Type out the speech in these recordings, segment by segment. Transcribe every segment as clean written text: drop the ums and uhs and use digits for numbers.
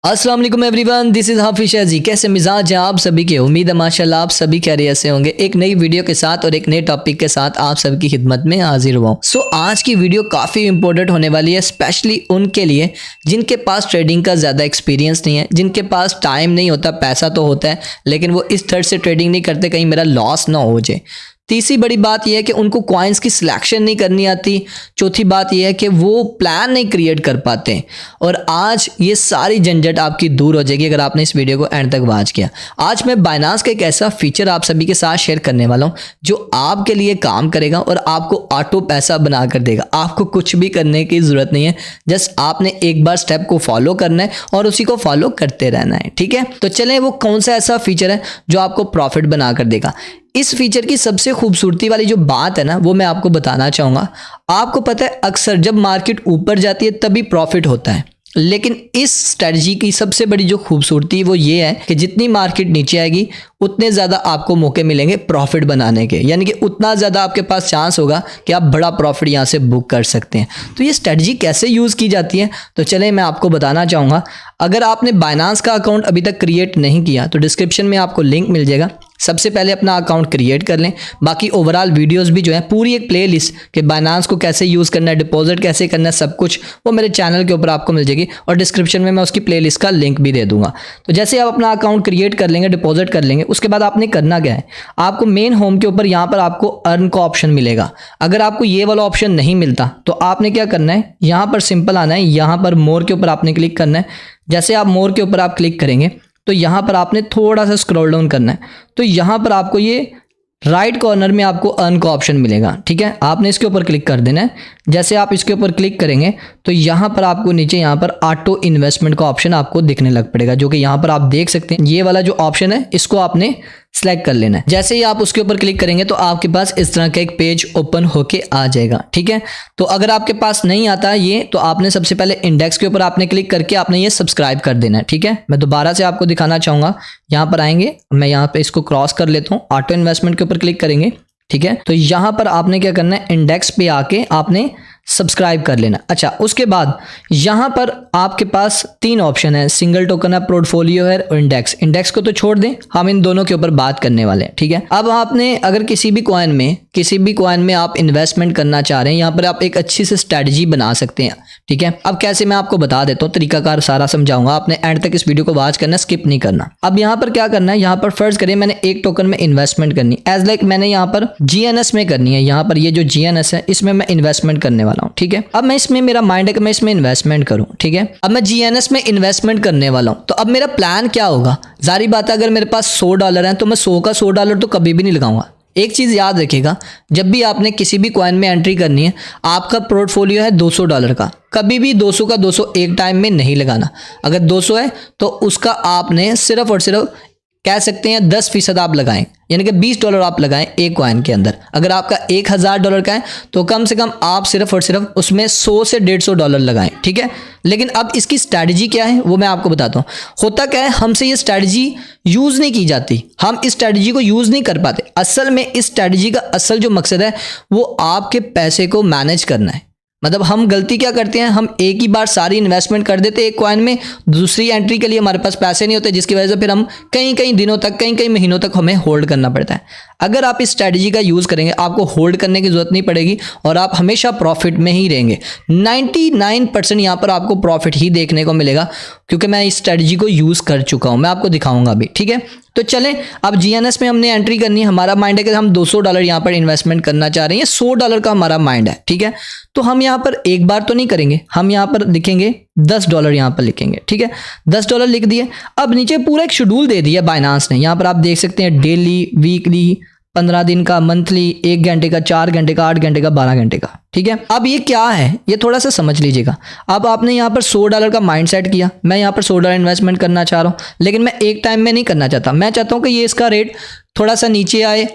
अस्सलाम वालेकुम everyone, this is हाफिज़ शाह जी। कैसे मिजाज हैं आप सभी के? उम्मीद है माशाल्लाह आप सभी खैरियत से होंगे। एक नई वीडियो के साथ और एक नए टॉपिक के साथ आप सबकी खिदमत में हाजिर हुआ हूँ। आज की वीडियो काफ़ी इंपॉर्टेंट होने वाली है, स्पेशली उनके लिए जिनके पास ट्रेडिंग का ज़्यादा एक्सपीरियंस नहीं है, जिनके पास टाइम नहीं होता, पैसा तो होता है लेकिन वो इस तरह से ट्रेडिंग नहीं करते कहीं मेरा लॉस ना हो जाए। तीसरी बड़ी बात यह है कि उनको कॉइन्स की सिलेक्शन नहीं करनी आती। चौथी बात यह है कि वो प्लान नहीं क्रिएट कर पाते हैं। और आज ये सारी झंझट आपकी दूर हो जाएगी अगर आपने इस वीडियो को एंड तक वॉच किया। आज मैं बाइनांस का एक ऐसा फीचर आप सभी के साथ शेयर करने वाला हूं जो आपके लिए काम करेगा और आपको ऑटो पैसा बना कर देगा। आपको कुछ भी करने की ज़रूरत नहीं है, जस्ट आपने एक बार स्टेप को फॉलो करना है और उसी को फॉलो करते रहना है। ठीक है, तो चलें वो कौन सा ऐसा फीचर है जो आपको प्रॉफिट बना कर देगा। इस फीचर की सबसे खूबसूरती वाली जो बात है ना, वो मैं आपको बताना चाहूँगा। आपको पता है अक्सर जब मार्केट ऊपर जाती है तभी प्रॉफिट होता है, लेकिन इस स्ट्रेटजी की सबसे बड़ी जो खूबसूरती वो ये है कि जितनी मार्केट नीचे आएगी उतने ज़्यादा आपको मौके मिलेंगे प्रॉफिट बनाने के, यानी कि उतना ज़्यादा आपके पास चांस होगा कि आप बड़ा प्रॉफिट यहाँ से बुक कर सकते हैं। तो ये स्ट्रेटजी कैसे यूज़ की जाती है, तो चलें मैं आपको बताना चाहूँगा। अगर आपने बाइनांस का अकाउंट अभी तक क्रिएट नहीं किया तो डिस्क्रिप्शन में आपको लिंक मिल जाएगा। सबसे पहले अपना अकाउंट क्रिएट कर लें। बाकी ओवरऑल वीडियोस भी जो है पूरी एक प्लेलिस्ट कि बाइनांस को कैसे यूज़ करना है, डिपॉजिट कैसे करना है, सब कुछ वो मेरे चैनल के ऊपर आपको मिल जाएगी और डिस्क्रिप्शन में मैं उसकी प्लेलिस्ट का लिंक भी दे दूंगा। तो जैसे आप अपना अकाउंट क्रिएट कर लेंगे, डिपॉजिट कर लेंगे, उसके बाद आपने करना क्या है, आपको मेन होम के ऊपर यहाँ पर आपको अर्न का ऑप्शन मिलेगा। अगर आपको ये वाला ऑप्शन नहीं मिलता तो आपने क्या करना है, यहाँ पर सिंपल आना है, यहाँ पर मोर के ऊपर आपने क्लिक करना है। जैसे आप मोर के ऊपर आप क्लिक करेंगे तो यहाँ पर आपने थोड़ा सा स्क्रॉल डाउन करना है, तो यहाँ पर आपको ये राइट कॉर्नर में आपको अर्न का ऑप्शन मिलेगा। ठीक है, आपने इसके ऊपर क्लिक कर देना है। जैसे आप इसके ऊपर क्लिक करेंगे तो यहाँ पर आपको नीचे यहाँ पर ऑटो इन्वेस्टमेंट का ऑप्शन आपको दिखने लग पड़ेगा, जो कि यहाँ पर आप देख सकते हैं। ये वाला जो ऑप्शन है इसको आपने सेलेक्ट कर लेना है। जैसे ही आप उसके ऊपर क्लिक करेंगे तो आपके पास इस तरह का एक पेज ओपन होके आ जाएगा। ठीक है, तो अगर आपके पास नहीं आता ये तो आपने सबसे पहले इंडेक्स के ऊपर आपने क्लिक करके आपने ये सब्सक्राइब कर देना है। ठीक है, मैं दोबारा से आपको दिखाना चाहूँगा। यहाँ पर आएंगे, मैं यहाँ पे इसको क्रॉस कर लेता हूँ, ऑटो इन्वेस्टमेंट के ऊपर क्लिक करेंगे। ठीक है, तो यहाँ पर आपने क्या करना है, इंडेक्स पे आके आपने सब्सक्राइब कर लेना। अच्छा, उसके बाद यहाँ पर आपके पास तीन ऑप्शन है, सिंगल टोकन है, पोर्टफोलियो है और इंडेक्स। इंडेक्स को तो छोड़ दें, हम इन दोनों के ऊपर बात करने वाले हैं। ठीक है, अब आपने अगर किसी भी कॉइन में आप इन्वेस्टमेंट करना चाह रहे हैं, यहाँ पर आप एक अच्छी सी स्ट्रैटेजी बना सकते हैं। ठीक है, अब कैसे मैं आपको बता देता हूँ, तरीकाकार सारा समझाऊंगा, आपने एंड तक इस वीडियो को वॉच करना, स्किप नहीं करना। अब यहाँ पर क्या करना है, यहाँ पर फर्ज करिए मैंने एक टोकन में इन्वेस्टमेंट करनी, एज लाइक मैंने यहाँ पर GNS में करनी है। यहाँ पर ये जो GNS है इसमें मैं इन्वेस्टमेंट करने वाला हूँ। ठीक है, अब मैं इसमें, मेरा माइंड है कि मैं इसमें इन्वेस्टमेंट करूँ। ठीक है, अब मैं GNS में इन्वेस्टमेंट करने वाला हूँ, तो अब मेरा प्लान क्या होगा। जारी बात है, अगर मेरे पास $100 है तो मैं 100 का $100 तो कभी भी नहीं लगाऊंगा। एक चीज़ याद रखिएगा, जब भी आपने किसी भी कॉइन में एंट्री करनी है, आपका पोर्टफोलियो है $200 का, कभी भी 200 का 200 एक टाइम में नहीं लगाना। अगर 200 है तो उसका आपने सिर्फ और सिर्फ कह सकते हैं 10% आप लगाएं, यानी कि $20 आप लगाएं एक कॉइन के अंदर। अगर आपका $1000 का है तो कम से कम आप सिर्फ और सिर्फ उसमें 100 से $150 लगाएं। ठीक है, लेकिन अब इसकी स्ट्रैटेजी क्या है वो मैं आपको बताता हूँ। होता क्या है, हमसे ये स्ट्रैटेजी यूज़ नहीं की जाती, हम इस स्ट्रैटेजी को यूज़ नहीं कर पाते। असल में इस स्ट्रैटेजी का असल जो मकसद है वो आपके पैसे को मैनेज करना है। मतलब हम गलती क्या करते हैं, हम एक ही बार सारी इन्वेस्टमेंट कर देते हैं एक कॉइन में, दूसरी एंट्री के लिए हमारे पास पैसे नहीं होते, जिसकी वजह से फिर हम कई दिनों तक, कई महीनों तक हमें होल्ड करना पड़ता है। अगर आप इस स्ट्रैटेजी का यूज़ करेंगे आपको होल्ड करने की ज़रूरत नहीं पड़ेगी और आप हमेशा प्रॉफिट में ही रहेंगे। 99% यहाँ पर आपको प्रॉफिट ही देखने को मिलेगा, क्योंकि मैं इस स्ट्रैटेजी को यूज़ कर चुका हूँ, मैं आपको दिखाऊंगा अभी। ठीक है, तो चलें, अब GNS में हमने एंट्री करनी है। हमारा माइंड है कि हम $200 यहाँ पर इन्वेस्टमेंट करना चाह रहे हैं, $100 का हमारा माइंड है। ठीक है, तो हम यहाँ पर एक बार तो नहीं करेंगे, हम यहाँ पर लिखेंगे $10 यहाँ पर लिखेंगे। ठीक है, $10 लिख दिए। अब नीचे पूरा एक शेड्यूल दे दिया बाइनांस ने, यहाँ पर आप देख सकते हैं डेली, वीकली, 15 दिन का, मंथली, 1 घंटे का, 4 घंटे का, 8 घंटे का, 12 घंटे का। ठीक है, अब ये क्या है ये थोड़ा सा समझ लीजिएगा। अब आपने यहाँ पर $100 का माइंड सेट किया, मैं यहाँ पर $100 इन्वेस्टमेंट करना चाह रहा हूँ, लेकिन मैं एक टाइम में नहीं करना चाहता। मैं चाहता हूँ कि ये इसका रेट थोड़ा सा नीचे आए,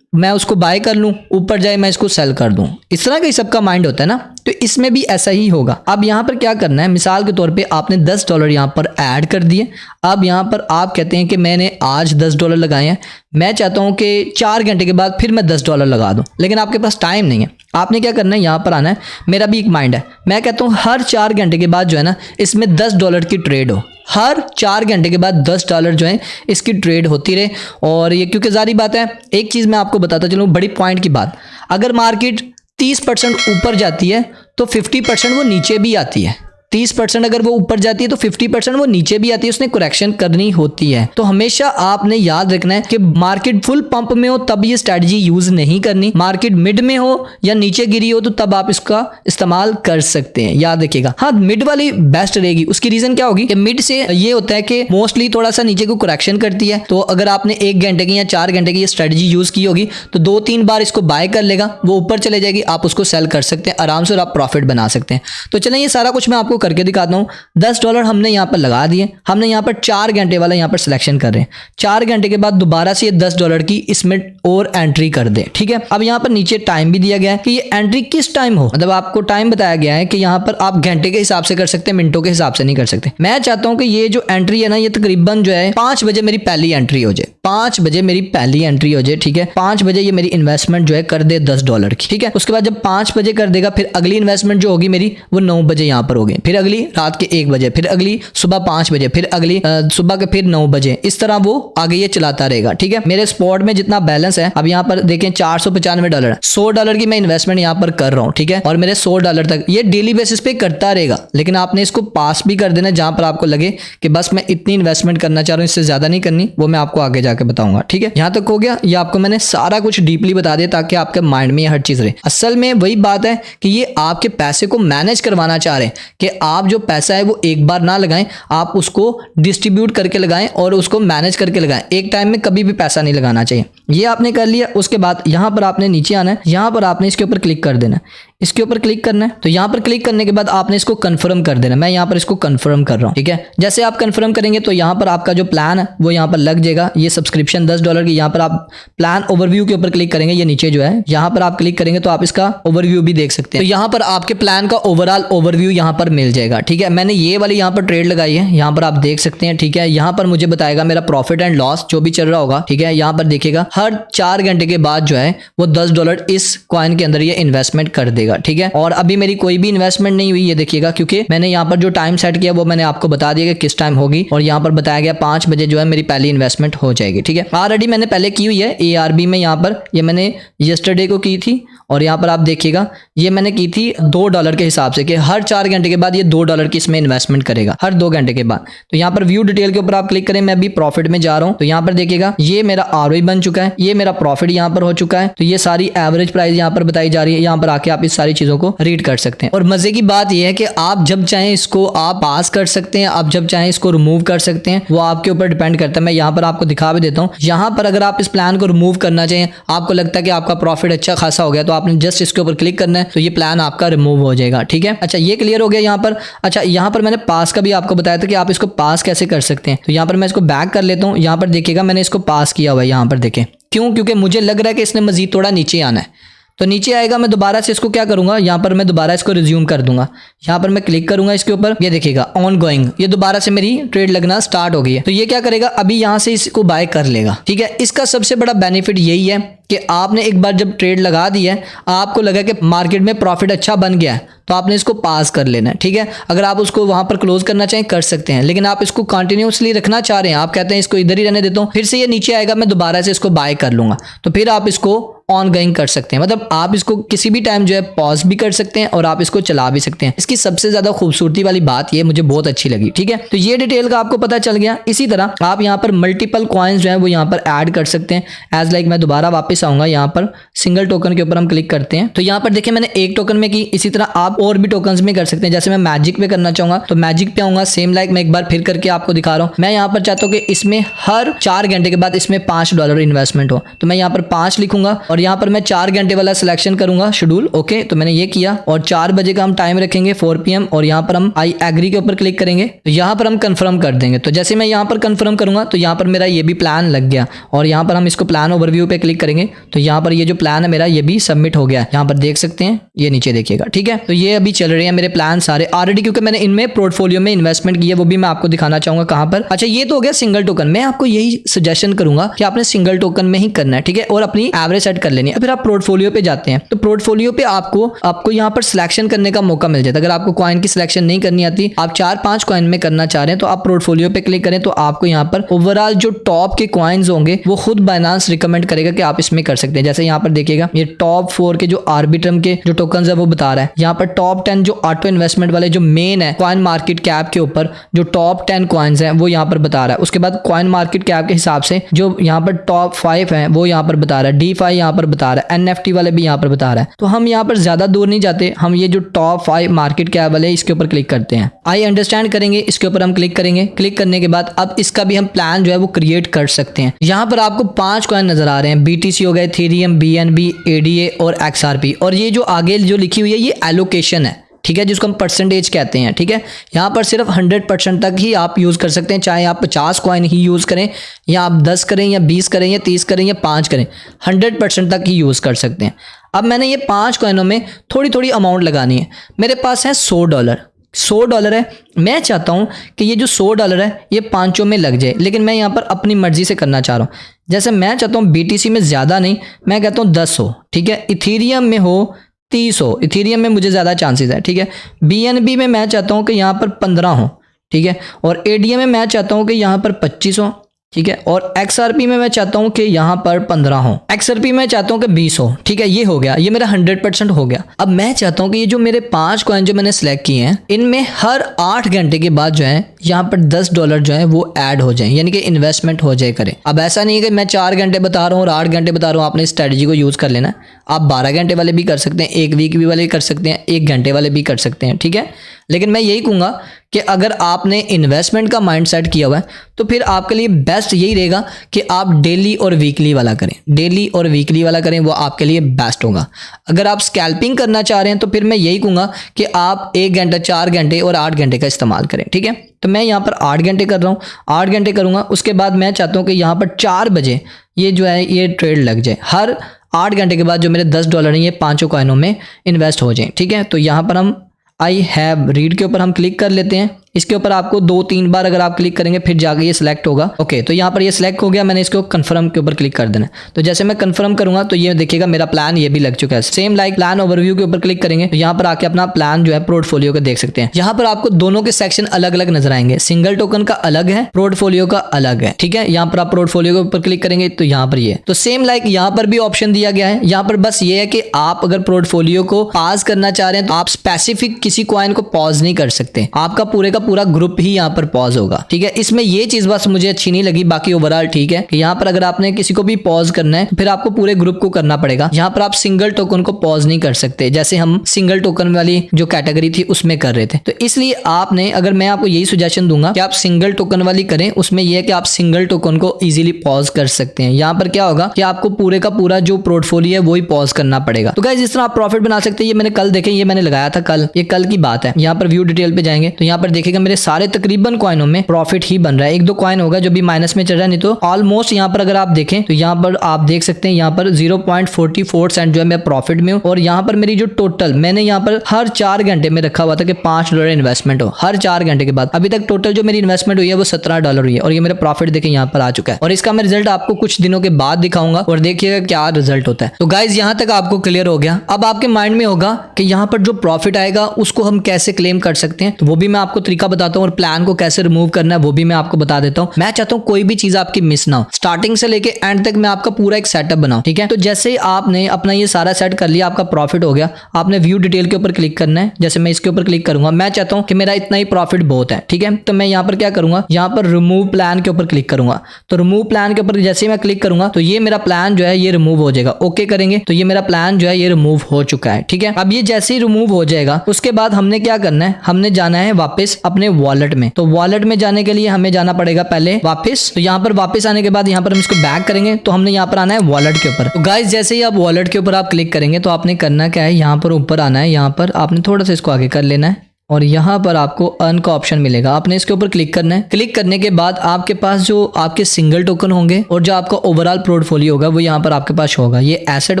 मैं उसको बाय कर लूँ, ऊपर जाए मैं इसको सेल कर दूँ। इस तरह का सबका माइंड होता है ना, तो इसमें भी ऐसा ही होगा। अब यहाँ पर क्या करना है, मिसाल के तौर पे आपने $10 यहाँ पर ऐड कर दिए। अब यहाँ पर आप कहते हैं कि मैंने आज $10 लगाए हैं, मैं चाहता हूँ कि 4 घंटे के बाद फिर मैं $10 लगा दूँ, लेकिन आपके पास टाइम नहीं है। आपने क्या करना है, यहाँ पर आना है। मेरा भी एक माइंड है, मैं कहता हूँ हर 4 घंटे के बाद जो है ना, इसमें $10 की ट्रेड हो। हर 4 घंटे के बाद $10 जो है इसकी ट्रेड होती रहे। और ये क्योंकि जारी बात है, एक चीज़ मैं आपको बताता चलूँ बड़ी पॉइंट की बात, अगर मार्केट 30% ऊपर जाती है तो 50% वो नीचे भी आती है। 30% अगर वो ऊपर जाती है तो 50% वो नीचे भी आती है, उसने करेक्शन करनी होती है। तो हमेशा आपने याद रखना है कि मार्केट फुल पंप में हो तब ये स्ट्रैटेजी यूज नहीं करनी, मार्केट मिड में हो या नीचे गिरी हो तो तब आप इसका इस्तेमाल कर सकते हैं, याद रखिएगा। हाँ, मिड वाली बेस्ट रहेगी। उसकी रीजन क्या होगी कि मिड से ये होता है कि मोस्टली थोड़ा सा नीचे को करेक्शन करती है, तो अगर आपने 1 घंटे की या 4 घंटे की ये स्ट्रैटेजी यूज की होगी तो 2-3 बार इसको बाय कर लेगा, वो ऊपर चले जाएगी, आप उसको सेल कर सकते हैं आराम से और आप प्रॉफिट बना सकते हैं। तो चलें ये सारा कुछ मैं आपको करके दिखाता हूँ। $10 हमने यहाँ पर लगा दिए, हमने यहाँ पर 4 घंटे वाला यहाँ पर सिलेक्शन कर रहे हैं। 4 घंटे के बाद दोबारा से ये $10 की इसमें और एंट्री कर दे, ठीक है। अब यहाँ पर नीचे टाइम भी दिया गया है कि ये एंट्री किस टाइम हो, मतलब आपको टाइम बताया गया है कि यहाँ पर आप घंटे के हिसाब से कर सकते हैं, मिनटों के हिसाब से नहीं कर सकते। मैं चाहता हूँ कि ये जो एंट्री है ना, ये तकरीबन जो है 5 बजे मेरी पहली एंट्री हो जाए, 5 बजे मेरी पहली एंट्री हो जाए, ठीक है। 5 बजे ये मेरी इन्वेस्टमेंट जो है कर दे $10 की, ठीक है। उसके बाद जब 5 बजे कर देगा, फिर अगली इन्वेस्टमेंट जो होगी मेरी वो 9 बजे यहाँ पर होगी, फिर अगली रात के 1 बजे, फिर अगली सुबह 5 बजे, फिर अगली सुबह के फिर 9 बजे, इस तरह वो आगे ये चलाता रहेगा, ठीक है। मेरे स्पॉट में जितना बैलेंस है, अब यहाँ पर देखें $495, $100 की मैं इन्वेस्टमेंट यहाँ पर कर रहा हूँ, ठीक है। और मेरे $100 तक ये डेली बेसिस पे करता रहेगा, लेकिन आपने इसको पास भी कर देना जहां पर आपको लगे कि बस मैं इतनी इन्वेस्टमेंट करना चाह रहा हूँ, इससे ज्यादा नहीं करनी, वो मैं आपको आगे जाके बताऊंगा, ठीक है। यहाँ तक हो गया, ये आपको मैंने सारा कुछ डीपली बता दिया ताकि आपके माइंड में ये हर चीज रहे। असल में वही बात है कि ये आपके पैसे को मैनेज करवाना चाह रहे हैं कि आप जो पैसा है वो एक बार ना लगाएं, आप उसको डिस्ट्रीब्यूट करके लगाएं और उसको मैनेज करके लगाएं। एक टाइम में कभी भी पैसा नहीं लगाना चाहिए। ये आपने कर लिया। उसके बाद यहाँ पर आपने नीचे आना है, यहाँ पर आपने इसके ऊपर क्लिक कर देना है, इसके ऊपर क्लिक करना है। तो यहाँ पर क्लिक करने के बाद आपने इसको कंफर्म कर देना। मैं यहाँ पर इसको कंफर्म कर रहा हूँ, ठीक है। जैसे आप कंफर्म करेंगे तो यहाँ पर आपका जो प्लान है वो यहाँ पर लग जाएगा। ये सब्सक्रिप्शन $10 की, यहाँ पर आप प्लान ओवरव्यू के ऊपर क्लिक करेंगे, ये नीचे जो है यहाँ पर आप क्लिक करेंगे तो आप इसका ओवरव्यू भी देख सकते हैं। तो यहाँ पर आपके प्लान का ओवरऑल ओवरव्यू यहाँ पर मिल जाएगा, ठीक है। मैंने ये वाली यहाँ पर ट्रेड लगाई है, यहाँ पर आप देख सकते हैं, ठीक है। यहाँ पर मुझे बताएगा मेरा प्रॉफिट एंड लॉस जो भी चल रहा होगा, ठीक है। यहाँ पर देखिएगा हर 4 घंटे के बाद जो है वो $10 इस कॉइन के अंदर ये इन्वेस्टमेंट कर देगा, ठीक है। और अभी मेरी कोई भी इन्वेस्टमेंट नहीं हुई, ये देखिएगा, क्योंकि मैंने यहाँ पर जो टाइम सेट किया वो मैंने आपको बता दिया कि किस टाइम होगी, और यहाँ पर बताया गया 5 बजे जो है मेरी पहली इन्वेस्टमेंट हो जाएगी, ठीक है। ऑलरेडी मैंने पहले की हुई है ARB में, यहाँ पर ये मैंने यस्टरडे को की थी, और यहाँ पर आप देखिएगा ये मैंने की थी $2 के हिसाब से कि हर 4 घंटे के बाद ये $2 की इसमें इन्वेस्टमेंट करेगा हर 2 घंटे के बाद। तो यहाँ पर व्यू डिटेल के ऊपर आप क्लिक करें, मैं अभी प्रॉफिट में जा रहा हूँ। तो यहाँ पर देखिएगा ये मेरा ROI बन चुका है, ये मेरा प्रॉफिट यहाँ पर हो चुका है। तो ये सारी एवरेज प्राइस यहाँ पर बताई जा रही है, यहाँ पर आके आप इस सारी चीजों को रीड कर सकते हैं। और मजे की बात यह है कि आप जब चाहें इसको आप पास कर सकते हैं, आप जब चाहें इसको रिमूव कर सकते हैं, वो आपके ऊपर डिपेंड करता है। मैं यहाँ पर आपको दिखा भी देता हूँ। यहाँ पर अगर आप इस प्लान को रिमूव करना चाहें, आपको लगता है कि आपका प्रॉफिट अच्छा खासा हो गया, तो आपने जस्ट इसके ऊपर क्लिक करना है, तो ये प्लान आपका रिमूव हो जाएगा, ठीक है। अच्छा, ये क्लियर हो गया यहाँ पर। अच्छा, यहाँ पर मैंने पास का भी आपको बताया था कि आप इसको पास कैसे कर सकते हैं। तो यहाँ पर मैं इसको बैक कर लेता हूँ। यहाँ पर देखिएगा मैंने इसको पास किया हुआ है, यहाँ पर देखें क्यों, क्योंकि मुझे लग रहा है कि इसने मजीद थोड़ा नीचे आना है। तो नीचे आएगा, मैं दोबारा से इसको क्या करूंगा, यहाँ पर मैं दोबारा इसको रिज्यूम कर दूंगा। यहाँ पर मैं क्लिक करूंगा इसके ऊपर, ये देखिएगा ऑन गोइंग, ये दोबारा से मेरी ट्रेड लगना स्टार्ट हो गई है। तो ये क्या करेगा, अभी यहाँ से इसको बाय कर लेगा, ठीक है। इसका सबसे बड़ा बेनिफिट यही है कि आपने एक बार जब ट्रेड लगा दी है, आपको लगा कि मार्केट में प्रॉफिट अच्छा बन गया है, तो आपने इसको पास कर लेना है, ठीक है। अगर आप उसको वहां पर क्लोज करना चाहें कर सकते हैं, लेकिन आप इसको कंटिन्यूसली रखना चाह रहे हैं, आप कहते हैं इसको इधर ही रहने देता हूं, फिर से ये नीचे आएगा, मैं दोबारा से इसको बाय कर लूंगा, तो फिर आप इसको ऑन गोइंग कर सकते हैं। मतलब आप इसको किसी भी टाइम जो है पॉज भी कर सकते हैं और आप इसको चला भी सकते हैं। इसकी सबसे ज्यादा खूबसूरती वाली बात ये मुझे बहुत अच्छी लगी, ठीक है। तो ये डिटेल का आपको पता चल गया। इसी तरह आप यहाँ पर मल्टीपल कॉइन्स जो है वो यहाँ पर ऐड कर सकते हैं। एज लाइक मैं दोबारा वापस आऊंगा, यहाँ पर सिंगल टोकन के ऊपर हम क्लिक करते हैं। तो यहाँ पर देखिए मैंने एक टोकन में की, इसी तरह आप और भी टोकन में कर सकते हैं। जैसे मैं मैजिक पे करना चाहूंगा तो मैजिक पे आऊंगा, सेम लाइक मैं एक बार फिर करके आपको दिखा रहा हूँ। मैं यहाँ पर चाहता हूँ कि इसमें हर 4 घंटे के बाद इसमें $5 इन्वेस्टमेंट हो, तो मैं यहाँ पर 5 लिखूंगा और यहाँ पर मैं 4 घंटे वाला सिलेक्शन करूंगा शेड्यूल। ओके, तो मैंने ये किया और 4 बजे का हम टाइम रखेंगे 4 PM और यहाँ पर हम आई एग्री के ऊपर क्लिक करेंगे, तो यहाँ पर हम कंफर्म कर देंगे। तो जैसे मैं यहाँ पर कंफर्म करूंगा तो यहाँ पर मेरा ये भी प्लान लग गया और यहाँ पर हम इसको प्लान ओवरव्यू पे क्लिक करेंगे तो यहाँ पर ये जो प्लान है मेरा ये भी सबमिट हो गया, यहाँ पर देख सकते हैं, ये नीचे देखिएगा। ठीक है, तो ये अभी चल रहे हैं मेरे प्लान सारे ऑलरेडी, क्योंकि मैंने इनमें पोर्टफोलियो में इन्वेस्टमेंट की है, वो भी मैं आपको दिखाना चाहूंगा कहां पर। अच्छा, ये तो हो गया सिंगल टोकन। मैं आपको यही सजेशन करूंगा कि आपने सिंगल टोकन में ही करना है, ठीक है, और अपनी एवरेज सेट कर लेनी है। फिर आप पोर्टफोलियो पे जाते हैं, तो पोर्टफोलियो पे आपको यहाँ पर सिलेक्शन करने का मौका मिल जाता है। अगर आपको कॉइन की सिलेक्शन नहीं करनी आती, आप 4-5 कॉइन में करना चाह रहे हैं, तो आप पोर्टफोलियो पे क्लिक करें, तो आपको यहाँ पर ओवरऑल जो टॉप के कॉइन्स होंगे वो खुद बाइनेंस रिकमेंड करेगा कि आप इसमें कर सकते हैं। जैसे यहाँ पर देखिएगा, ये टॉप 4 के जो आर्बिट्रम के जो टोकन है वो बता रहा है। यहाँ पर टॉप 10 जो ऑटो इन्वेस्टमेंट वाले जो मेन है कॉइन मार्केट कैप के ऊपर जो टॉप 10 कॉइन्स हैं वो यहाँ पर बता रहा है। उसके बाद कॉइन मार्केट कैप के हिसाब से जो यहाँ पर टॉप 5 हैं वो यहाँ पर बता रहा है। DeFi यहाँ पर बता रहा है, NFT वाले भी यहाँ पर बता रहा है। तो हम यहाँ पर ज्यादा दूर नहीं जाते, हम ये जो टॉप 5 मार्केट कैप वाले इसके ऊपर क्लिक करते हैं। आई अंडरस्टैंड करेंगे, इसके ऊपर हम क्लिक करेंगे। क्लिक करने के बाद अब इसका भी हम प्लान जो है वो क्रिएट कर सकते हैं। यहाँ पर आपको 5 कॉइन नजर आ रहे हैं, BTC हो गए, इथेरियम, BNB, ADA और XRP। और ये जो आगे जो लिखी हुई है ये एलोकेशन है, ठीक है, जिसको हम परसेंटेज कहते हैं। ठीक है, यहाँ पर सिर्फ 100% तक ही आप यूज कर सकते हैं, चाहे आप 50 कॉइन ही यूज करें या आप 10 करें या 20 करें या 30 करें या 5 करें, 100% तक ही यूज कर सकते हैं। अब मैंने ये 5 कॉइनों में थोड़ी थोड़ी अमाउंट लगानी है। मेरे पास है $100 है। मैं चाहता हूं कि ये जो $100 है ये 5 में लग जाए, लेकिन मैं यहाँ पर अपनी मर्जी से करना चाह रहा हूँ। जैसे मैं चाहता हूँ BTC में ज़्यादा नहीं, मैं कहता हूँ 10 हो, ठीक है, इथेरियम में हो 30 हो, इथेरियम में मुझे ज़्यादा चांसेस है, ठीक है, BNB में मैं चाहता हूँ कि यहाँ पर 15 हो, ठीक है, और ADA में मैं चाहता हूँ कि यहाँ पर 25 हो, ठीक है, और XRP में मैं चाहता हूं कि यहां पर 15 हो, XRP में चाहता हूं कि 20 हो। ठीक है, ये हो गया, ये मेरा 100% हो गया। अब मैं चाहता हूं कि ये जो मेरे 5 कॉइन जो मैंने सेलेक्ट किए हैं इनमें हर 8 घंटे के बाद जो है यहाँ पर $10 जो है वो ऐड हो जाए, यानी कि इन्वेस्टमेंट हो जाए करे। अब ऐसा नहीं है कि मैं 4 घंटे बता रहा हूँ और 8 घंटे बता रहा हूँ, आपने इस स्ट्रेटजी को यूज कर लेना। आप 12 घंटे वाले भी कर सकते हैं, 1 वीक भी वाले भी कर सकते हैं, 1 घंटे वाले भी कर सकते हैं, ठीक है। लेकिन मैं यही कहूँगा कि अगर आपने इन्वेस्टमेंट का माइंड सेट किया हुआ है तो फिर आपके लिए बेस्ट यही रहेगा कि आप डेली और वीकली वाला करें, डेली और वीकली वाला करें, वो आपके लिए बेस्ट होगा। अगर आप स्कैल्पिंग करना चाह रहे हैं तो फिर मैं यही कहूँगा कि आप 1 घंटा, 4 घंटे और 8 घंटे का इस्तेमाल करें, ठीक है। तो मैं यहाँ पर 8 घंटे कर रहा हूँ, 8 घंटे करूँगा। उसके बाद मैं चाहता हूँ कि यहाँ पर 4 बजे ये जो है ये ट्रेड लग जाए। हर 8 घंटे के बाद जो मेरे $10 हैं ये 5 कॉइनों में इन्वेस्ट हो जाएं, ठीक है। तो यहाँ पर हम आई हैव रीड के ऊपर हम क्लिक कर लेते हैं। इसके ऊपर आपको 2-3 बार अगर आप क्लिक करेंगे फिर जाके ये सिलेक्ट होगा। ओके, तो यहाँ पर ये सिलेक्ट हो गया, मैंने इसको कंफर्म के ऊपर क्लिक कर देना। तो जैसे मैं कंफर्म करूंगा तो ये देखिएगा मेरा प्लान ये भी लग चुका है। सेम लाइक प्लान ओवरव्यू के ऊपर क्लिक करेंगे तो यहाँ पर आके अपना प्लान जो है पोर्टफोलियो का देख सकते हैं। यहाँ पर आपको दोनों के सेक्शन अलग अलग नजर आएंगे, सिंगल टोकन का अलग है, पोर्टफोलियो का अलग है, ठीक है। यहाँ पर आप पोर्टफोलियो के ऊपर क्लिक करेंगे तो यहाँ पर ये तो सेम लाइक यहाँ पर भी ऑप्शन दिया गया है। यहाँ पर बस ये है कि आप अगर पोर्टफोलियो को पॉज करना चाह रहे हैं तो आप स्पेसिफिक किसी कॉइन को पॉज नहीं कर सकते, आपका पूरे का पूरा ग्रुप ही यहाँ पर पॉज होगा, ठीक है। इसमें ये चीज बस मुझे अच्छी नहीं लगी, बाकी ओवरऑल ठीक है कि यहाँ पर अगर आपने किसी को भी पॉज करना है तो फिर आपको पूरे ग्रुप को करना पड़ेगा। यहाँ पर आप सिंगल टोकन को पॉज नहीं कर सकते, जैसे हम सिंगल टोकन वाली जो कैटेगरी थी उसमें कर रहे थे। तो इसलिए आपने, अगर मैं आपको यही सजेशन दूंगा कि आप सिंगल टोकन वाली करें, उसमें यह है कि आप सिंगल टोकन को इजीली पॉज कर सकते हैं। यहाँ पर क्या होगा कि आपको पूरे का पूरा जो पोर्टफोलियो है वही पॉज करना पड़ेगा। तो गाइस इस तरह आप प्रॉफिट बना सकते हैं। ये मैंने कल देखे, ये मैंने लगाया था कल, ये कल की बात है। यहाँ पर व्यू डिटेल पे जाएंगे तो यहाँ पर देखिएगा मेरे सारे तकरीबन कॉइनों में प्रॉफिट ही बन रहा है। 1-2 कॉइन होगा जो भी माइनस में चल रहा है, नहीं तो ऑलमोस्ट यहाँ पर अगर आप देखें तो यहाँ पर आप देख सकते हैं यहाँ पर 0.44 सेंट जो है मैं प्रॉफिट में हूँ। और यहाँ पर मेरी जो टोटल मैंने यहाँ पर हर 4 घंटे में रखा हुआ था कि $5 इन्वेस्टमेंट हो, हर 4 घंटे के बाद अभी तक टोटल जो मेरी इन्वेस्टमेंट हुई है वो $17 हुई है। और ये मेरा प्रॉफिट देखें यहाँ पर आ चुका है। और इसका मैं रिजल्ट आपको कुछ दिनों के बाद दिखाऊंगा और देखिएगा क्या रिजल्ट होता है। तो गाइज यहाँ तक आपको क्लियर हो गया। अब आपके माइंड में होगा कि यहाँ पर जो प्रॉफिट आएगा उसको हम कैसे क्लेम कर सकते हैं, तो वो भी मैं आपको तरीका बताता हूँ और प्लान को कैसे रिमूव करना है वो भी मैं आपको बता देता हूँ। मैं चाहता हूँ कोई भी चीज आपकी मिस ना हो, स्टार्टिंग से लेके एंड तक मैं आपका पूरा एक सेटअप बनाऊं, ठीक है। तो जैसे आपने अपना ये सारा सेट कर लिया, आपका प्रॉफिट हो गया, आपने व्यू डिटेल के ऊपर क्लिक करना है। जैसे मैं इसके ऊपर क्लिक करूंगा, मैं चाहता हूँ कि मेरा इतना ही प्रॉफिट बहुत है, ठीक है। तो मैं यहाँ पर क्या करूंगा, यहाँ पर रिमूव प्लान के ऊपर क्लिक करूंगा। तो रिमूव प्लान के ऊपर जैसे मैं क्लिक करूंगा तो ये मेरा प्लान जो है ये रिमूव हो जाएगा। ओके करेंगे तो ये मेरा प्लान जो है ये रिमूव हो चुका है, ठीक है। अब ये जैसे ही रिमूव हो जाएगा उसके बाद हमने क्या करना है, हमने जाना है वापस अपने वॉलेट में। तो वॉलेट में जाने के लिए हमें जाना पड़ेगा पहले वापस। तो यहाँ पर वापस आने के बाद यहाँ पर हम इसको बैक करेंगे तो हमने यहाँ पर आना है वॉलेट के ऊपर। तो गाइस जैसे ही आप वॉलेट के ऊपर आप क्लिक करेंगे तो आपने करना क्या है, यहाँ पर ऊपर आना है, यहाँ पर आपने थोड़ा सा इसको आगे कर लेना है, और यहाँ पर आपको अर्न का ऑप्शन मिलेगा। आपने इसके ऊपर क्लिक करना है। क्लिक करने के बाद आपके पास जो आपके सिंगल टोकन होंगे और जो आपका ओवरऑल पोर्टफोलियो होगा वो यहाँ पर आपके पास होगा। ये एसेट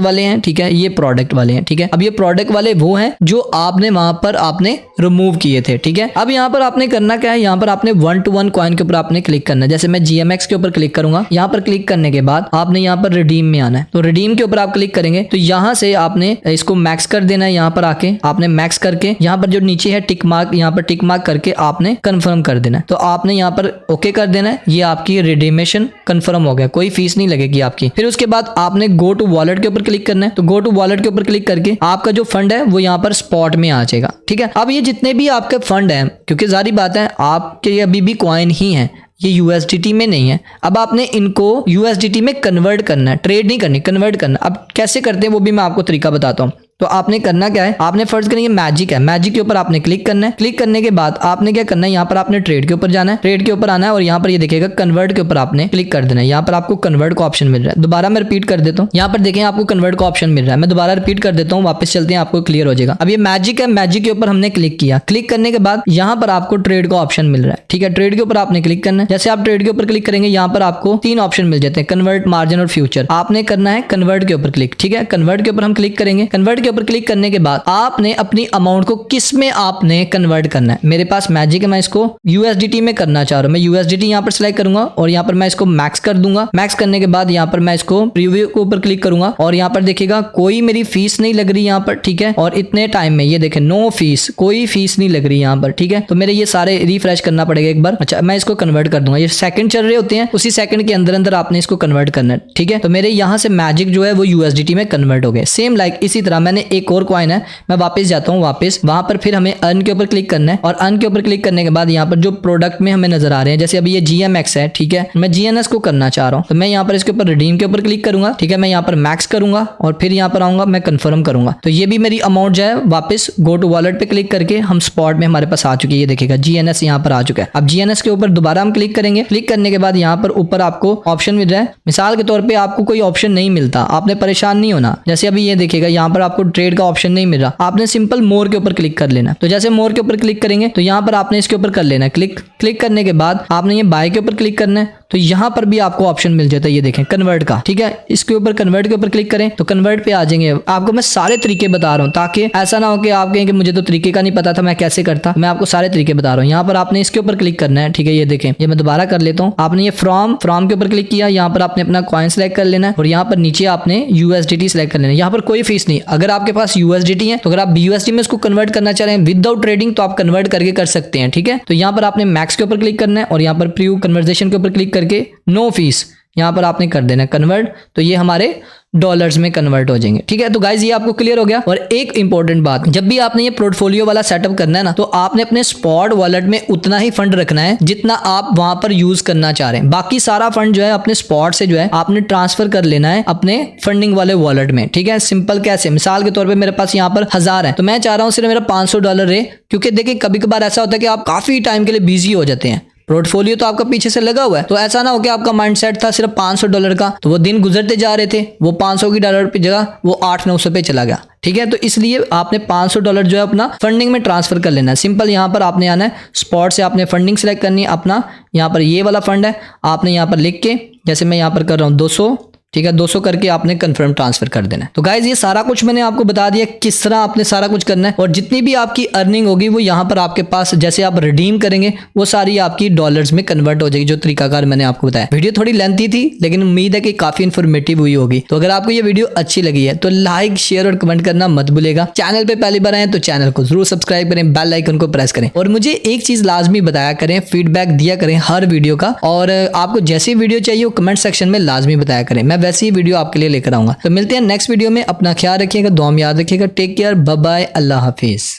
वाले हैं, ठीक है, ये प्रोडक्ट वाले हैं, ठीक है। अब ये प्रोडक्ट वाले वो हैं जो आपने वहां पर आपने रिमूव किए थे, ठीक है। अब यहाँ पर आपने करना क्या है, यहाँ पर आपने 1 to 1 कॉइन के ऊपर आपने क्लिक करना है। जैसे मैं GMX के ऊपर क्लिक करूंगा, यहाँ पर क्लिक करने के बाद आपने यहाँ पर रिडीम में आना है। तो रिडीम के ऊपर आप क्लिक करेंगे तो यहाँ से आपने इसको मैक्स कर देना है। यहाँ पर आके आपने मैक्स करके यहाँ पर जो नीचे है टिक मार्क, यहाँ पर टिक मार्क करके आपने कंफर्म कर देना है। तो आपने यहाँ पर ओके कर देना है। ये आपकी रिडीमेशन कंफर्म हो गया, कोई फीस नहीं लगेगी आपकी। फिर उसके बाद आपने गो टू वॉलेट के ऊपर क्लिक करना है। तो गो टू वॉलेट के ऊपर क्लिक करके आपका जो फंड है वो यहाँ पर स्पॉट में आ जाएगा, ठीक है। अब ये जितने भी आपके फंड है, क्योंकि जारी बात है आपके अभी भी कॉइन ही है, ये USDT में नहीं है। अब आपने इनको USDT में कन्वर्ट करना है, ट्रेड नहीं करनी, कन्वर्ट करना। अब कैसे करते हैं वो भी मैं आपको तरीका बताता हूँ। तो आपने करना क्या है, आपने फर्स्ट करेंगे मैजिक है, मैजिक के ऊपर आपने क्लिक करना है। क्लिक करने के बाद आपने क्या करना है, यहाँ पर आपने ट्रेड के ऊपर जाना है, ट्रेड के ऊपर आना है और यहाँ पर ये देखिएगा कन्वर्ट के ऊपर आपने क्लिक कर देना है। यहाँ पर आपको कन्वर्ट का ऑप्शन मिल रहा है। दोबारा मैं रिपीट कर देता हूँ, यहाँ पर देखें आपको कन्वर्ट का ऑप्शन मिल रहा है। मैं दोबारा रिपीट कर देता हूँ, वापस चलते हैं, आपको क्लियर हो जाएगा। अब ये मैजिक है, मैजिक के ऊपर हमने क्लिक किया। क्लिक करने के बाद यहाँ पर आपको ट्रेड का ऑप्शन मिल रहा है, ठीक है। ट्रेड के ऊपर आपने क्लिक करना है। जैसे आप ट्रेड के ऊपर क्लिक करेंगे यहाँ पर आपको 3 ऑप्शन मिल जाते हैं, कन्वर्ट, मार्जिन और फ्यूचर। आपने करना है कन्वर्ट के ऊपर क्लिक, ठीक है। कन्वर्ट के ऊपर हम क्लिक करेंगे। कन्वर्ट के ऊपर क्लिक करने के बाद आपने अपनी अमाउंट को किस में आपने कन्वर्ट करना है। मेरे पास मैजिक है, मैं इसको USDT में करना चाह रहा हूं। मैं USDT यहाँ पर सिलेक्ट करूंगा और यहाँ पर मैं इसको मैक्स कर दूंगा। मैक्स करने के बाद यहाँ पर मैं इसको प्रीव्यू के ऊपर क्लिक करूंगा और यहाँ पर देखिएगा कोई मेरी फीस नहीं लग रही यहाँ पर, ठीक है। और इतने टाइम में ये देखें नो फीस, कोई फीस नहीं लग रही यहाँ पर, ठीक है। तो मेरे ये सारे रिफ्रेश करना पड़ेगा एक बार। अच्छा, मैं इसको कन्वर्ट कर दूंगा। ये सेकंड चल रहे होते हैं, उसी सेकंड के अंदर अंदर आपने इसको कन्वर्ट करना है, ठीक है। तो मेरे यहाँ से मैजिक जो है वो USDT में कन्वर्ट हो गए। सेम लाइक इसी तरह मैंने एक और कॉइन है, मैं वापस जाता हूँ वापस, वहां पर फिर हमें अर्न के ऊपर क्लिक करना है और अर्न के ऊपर क्लिक करने के बाद यहाँ पर जो प्रोडक्ट में हमें नजर आ रहे हैं, जैसे अभी ये GMX है, ठीक है, मैं GNS को करना चाह रहा हूँ। तो मैं यहाँ पर इसके ऊपर रिडीम के ऊपर क्लिक करूंगा, ठीक है। मैं यहाँ पर मैक्स करूंगा और फिर यहाँ पर आऊंगा, मैं कंफर्म करूंगा। तो ये भी मेरी अमाउंट जो है वापस गो टू वॉलेट पे क्लिक करके हम स्पॉट में हमारे पास आ चुकी है। ये देखिएगा GNS यहाँ पर आ चुका है। अब GNS के ऊपर दोबारा हम क्लिक करेंगे। क्लिक करने के बाद यहाँ पर ऊपर आपको ऑप्शन मिल रहा है। मिसाल के तौर पर आपको कोई ऑप्शन नहीं मिलता, आपने परेशान नहीं होना। जैसे अभी ये देखिएगा यहाँ पर आपको ट्रेड का ऑप्शन नहीं मिल रहा, आपने सिंपल मोर के ऊपर क्लिक कर लेना। तो जैसे मोर के ऊपर क्लिक करेंगे तो यहाँ पर आपने इसके ऊपर कर लेना है क्लिक। क्लिक करने के बाद आपने ये बाय के ऊपर क्लिक करना है। तो यहाँ पर भी आपको ऑप्शन मिल जाता है, ये देखें कन्वर्ट का, ठीक है। इसके ऊपर कन्वर्ट के ऊपर क्लिक करें तो कन्वर्ट पे आ जाएंगे। आपको मैं सारे तरीके बता रहा हूँ ताकि ऐसा ना हो कि आप कहें कि मुझे तो तरीके का नहीं पता था, मैं कैसे करता। मैं आपको सारे तरीके बता रहा हूँ। यहाँ पर आपने इसके ऊपर क्लिक करना है, ठीक है। ये देखें, ये मैं दोबारा कर लेता हूँ। आपने ये फ्रॉम के ऊपर क्लिक किया, यहाँ पर आपने अपना कॉइन सेलेक्ट कर लेना है और यहाँ पर नीचे आपने USDT सेलेक्ट कर लेना है। यहाँ पर कोई फीस नहीं। अगर आपके पास USDT है तो अगर आप BUSD में इसको कन्वर्ट करना चाह रहे हैं विदाउट ट्रेडिंग तो आप कन्वर्ट करके कर सकते हैं, ठीक है। तो यहाँ पर आपने मैक्स के ऊपर क्लिक करना है और यहाँ पर प्रीव्यू कन्वर्सेशन के ऊपर क्लिक करके नो फीस यहाँ पर आपने कर देना कन्वर्ट। तो ये हमारे डॉलर्स में कन्वर्ट हो जाएंगे, ठीक है। तो गाइज ये आपको क्लियर हो गया। और एक इंपॉर्टेंट बात, जब भी आपने ये पोर्टफोलियो वाला सेटअप करना है ना, तो आपने अपने स्पॉट वॉलेट में उतना ही फंड रखना है जितना आप वहां पर यूज करना चाह रहे हैं। बाकी सारा फंड जो है अपने स्पॉट से जो है आपने ट्रांसफर कर लेना है अपने फंडिंग वाले वॉलेट में, ठीक है। सिंपल कैसे, मिसाल के तौर पर मेरे पास यहाँ पर 1000 है तो मैं चाह रहा हूँ सिर्फ मेरा $500 रहे, क्योंकि देखिए कभी कभार ऐसा होता है कि आप काफी टाइम के लिए बिजी हो जाते हैं। पोर्टफोलियो तो आपका पीछे से लगा हुआ है, तो ऐसा ना हो कि आपका माइंडसेट था सिर्फ $500 का, तो वो दिन गुजरते जा रहे थे, वो 500 की डॉलर की जगह वो 800-900 पे चला गया, ठीक है। तो इसलिए आपने $500 जो है अपना फंडिंग में ट्रांसफर कर लेना है। सिंपल यहाँ पर आपने आना है, स्पॉट से आपने फंडिंग सेलेक्ट करनी है अपना। यहाँ पर ये वाला फंड है, आपने यहाँ पर लिख के, जैसे मैं यहाँ पर कर रहा हूँ 200, ठीक है, 200 करके आपने कंफर्म ट्रांसफर कर देना है। तो गाइज ये सारा कुछ मैंने आपको बता दिया किस तरह आपने सारा कुछ करना है। और जितनी भी आपकी अर्निंग होगी वो यहाँ पर आपके पास जैसे आप रिडीम करेंगे वो सारी आपकी डॉलर्स में कन्वर्ट हो जाएगी, जो तरीकाकार मैंने आपको बताया। वीडियो थोड़ी लेंथी थी लेकिन उम्मीद है कि काफी इन्फॉर्मेटिव हुई होगी। तो अगर आपको ये वीडियो अच्छी लगी है तो लाइक, शेयर और कमेंट करना मत भूलेगा। चैनल पे पहली बार आए तो चैनल को जरूर सब्सक्राइब करें, बेल आइकन को प्रेस करें और मुझे एक चीज लाजमी बताया करें, फीडबैक दिया करें हर वीडियो का। और आपको जैसी वीडियो चाहिए वो कमेंट सेक्शन में लाजमी बताया करें, मैं वैसी ही वीडियो आपके लिए लेकर आऊंगा। तो मिलते हैं नेक्स्ट वीडियो में, अपना ख्याल रखिएगा, दुआ में याद रखिएगा। टेक केयर, बाय बाय, अल्लाह हाफिज।